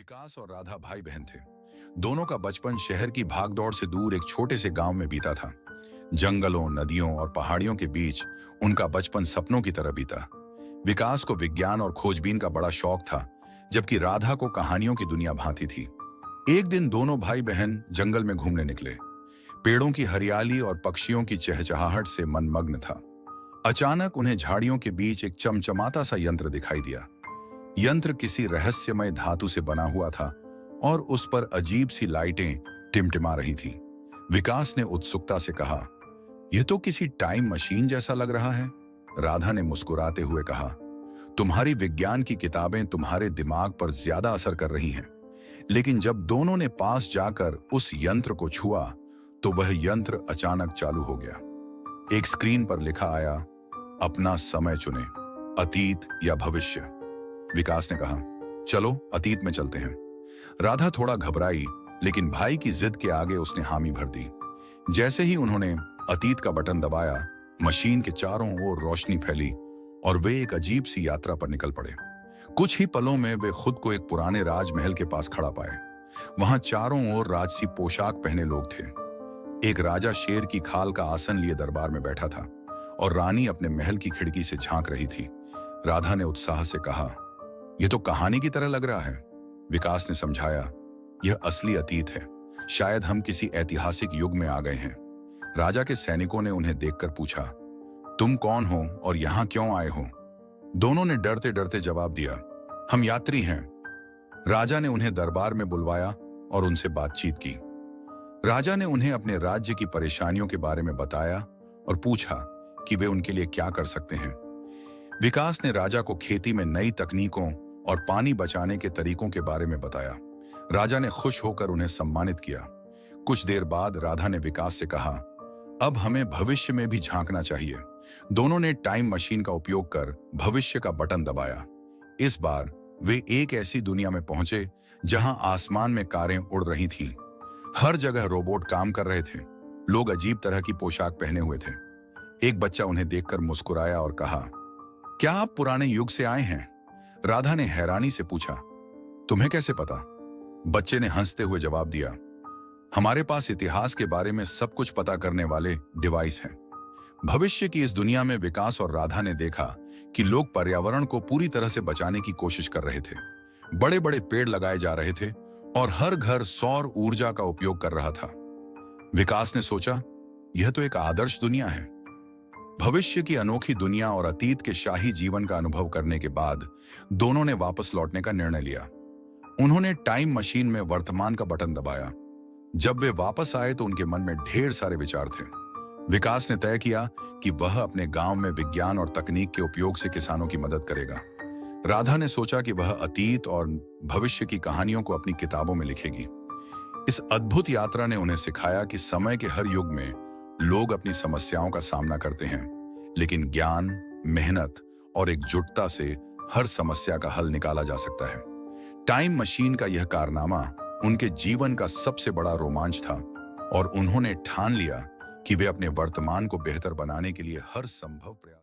विकास और राधा भाई बहन थे। दोनों का बचपन शहर की भागदौड़ से दूर एक छोटे से गांव में बीता था। जंगलों, नदियों और पहाड़ियों के बीच उनका बचपन सपनों की तरह बीता। विकास को विज्ञान और खोजबीन का बड़ा शौक था, जबकि राधा को कहानियों की दुनिया भाती थी। एक दिन दोनों भाई बहन जंगल में घूमने निकले। पेड़ों की हरियाली और पक्षियों की चहचहाहट से मन मग्न था। अचानक उन्हें झाड़ियों के बीच एक चमचमाता सा यंत्र दिखाई दिया। यंत्र किसी रहस्यमय धातु से बना हुआ था और उस पर अजीब सी लाइटें टिमटिमा रही थीं। विकास ने उत्सुकता से कहा, यह तो किसी टाइम मशीन जैसा लग रहा है। राधा ने मुस्कुराते हुए कहा, तुम्हारी विज्ञान की किताबें तुम्हारे दिमाग पर ज्यादा असर कर रही हैं। लेकिन जब दोनों ने पास जाकर उस यंत्र को छुआ तो वह यंत्र अचानक चालू हो गया। एक स्क्रीन पर लिखा आया, अपना समय चुने, अतीत या भविष्य। विकास ने कहा, चलो अतीत में चलते हैं। राधा थोड़ा घबराई, लेकिन भाई की जिद के आगे उसने हामी भर दी। जैसे ही उन्होंने अतीत का बटन दबाया, मशीन के चारों ओर रोशनी फैली और वे एक अजीब सी यात्रा पर निकल पड़े। कुछ ही पलों में वे खुद को एक पुराने राजमहल के पास खड़ा पाए। वहां चारों ओर राजसी पोशाक पहने लोग थे। एक राजा शेर की खाल का आसन लिए दरबार में बैठा था और रानी अपने महल की खिड़की से झांक रही थी। राधा ने उत्साह से कहा, यह तो कहानी की तरह लग रहा है। विकास ने समझाया, यह असली अतीत है। शायद हम किसी ऐतिहासिक युग में आ गए हैं। राजा के सैनिकों ने उन्हें देखकर पूछा, तुम कौन हो और यहां क्यों आए हो? दोनों ने डरते डरते जवाब दिया, हम यात्री हैं। राजा ने उन्हें दरबार में बुलवाया और उनसे बातचीत की। राजा ने उन्हें अपने राज्य की परेशानियों के बारे में बताया और पूछा कि वे उनके लिए क्या कर सकते हैं। विकास ने राजा को खेती में नई तकनीकों और पानी बचाने के तरीकों के बारे में बताया। राजा ने खुश होकर उन्हें सम्मानित किया। कुछ देर बाद राधा ने विकास से कहा, अब हमें भविष्य में भी झांकना चाहिए। दोनों ने टाइम मशीन का उपयोग कर भविष्य का बटन दबाया। इस बार वे एक ऐसी दुनिया में पहुंचे जहां आसमान में कारें उड़ रही थीं। हर जगह रोबोट काम कर रहे थे। लोग अजीब तरह की पोशाक पहने हुए थे। एक बच्चा उन्हें देखकर मुस्कुराया और कहा, क्या आप पुराने युग से आए हैं? राधा ने हैरानी से पूछा, तुम्हें कैसे पता? बच्चे ने हंसते हुए जवाब दिया, हमारे पास इतिहास के बारे में सब कुछ पता करने वाले डिवाइस हैं। भविष्य की इस दुनिया में विकास और राधा ने देखा कि लोग पर्यावरण को पूरी तरह से बचाने की कोशिश कर रहे थे। बड़े बड़े पेड़ लगाए जा रहे थे और हर घर सौर ऊर्जा का उपयोग कर रहा था। विकास ने सोचा, यह तो एक आदर्श दुनिया है। भविष्य की अनोखी दुनिया और अतीत के शाही जीवन का अनुभव करने के बाद दोनों ने वापस लौटने का निर्णय लिया। उन्होंने टाइम मशीन में वर्तमान का बटन दबाया। जब वे वापस आए तो उनके मन में ढेर सारे विचार थे। विकास ने तय किया कि वह अपने गांव में विज्ञान और तकनीक के उपयोग से किसानों की मदद करेगा। राधा ने सोचा कि वह अतीत और भविष्य की कहानियों को अपनी किताबों में लिखेगी। इस अद्भुत यात्रा ने उन्हें सिखाया कि समय के हर युग में लोग अपनी समस्याओं का सामना करते हैं, लेकिन ज्ञान, मेहनत और एकजुटता से हर समस्या का हल निकाला जा सकता है। टाइम मशीन का यह कारनामा उनके जीवन का सबसे बड़ा रोमांच था और उन्होंने ठान लिया कि वे अपने वर्तमान को बेहतर बनाने के लिए हर संभव प्रयास